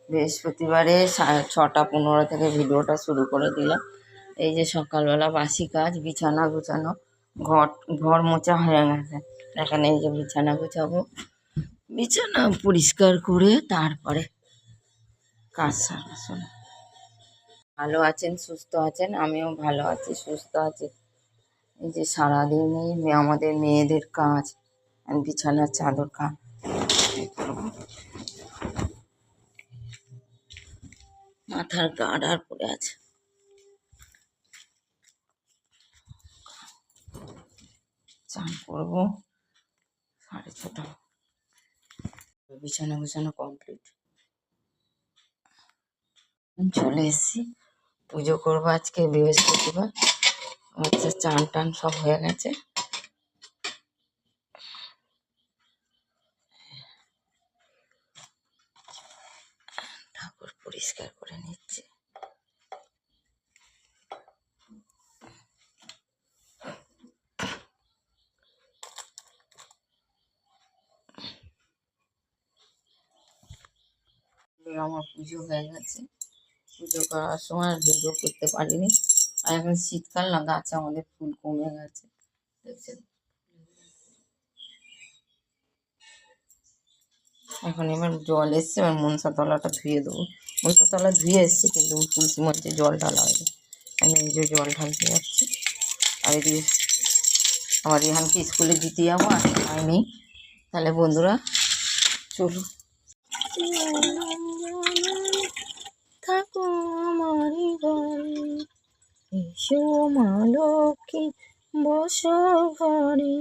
বৃহস্পতিবারে 6:15 থেকে ভিডিওটা শুরু করে দিলাম। এই যে সকালবেলা বাসি কাজ, বিছানা গুছানো, ঘর মোছা হয়ে গেছে। এখানে এই যে বিছানা গুছাবো, বিছানা পরিষ্কার করে তারপরে কাজ সারা। শোনো, ভালো আছেন, সুস্থ আছেন, আমিও ভালো আছি, সুস্থ আছি। এই যে সারাদিন আমাদের মেয়েদের কাজ, বিছানার চাদর মাথার গার্ড আর পড়ে আছে। চান করবো 6:30। বিছানা গুছানো কমপ্লিট। চলে এসছি, পুজো করবো আজকে বৃহস্পতিবার। আচ্ছা, চান টান সব হয়ে গেছে। ঠাকুর পরিষ্কার করে নিচ্ছে। আমার পুজো হয়ে গেছে। পুজো করার সময় ভিডিও করতে পারিনি। আর এখন শীতকাল না, গাছে আমাদের ফুল কমে গেছে, দেখছেন। এখন এবার জল এসছে, এবার মনসা তলাটা ধুয়ে দেবো। মনসা তলা ধুয়ে এসছি, কিন্তু তুলসী মধ্যে জল ঢালা হয়নি। আমি এই যে জল ঢালতে যাচ্ছি। আর এদিকে আমার রিহানকে স্কুলে দিতে যাবো, আর হয়নি। তাহলে বন্ধুরা চলো, থাকো আমারই ঘরে, এসো মা লক্ষ্মী বসো ঘরে।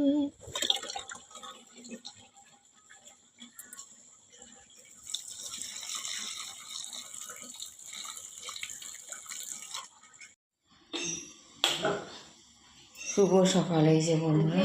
শুভ সকালে, এই যে বন্ধুরা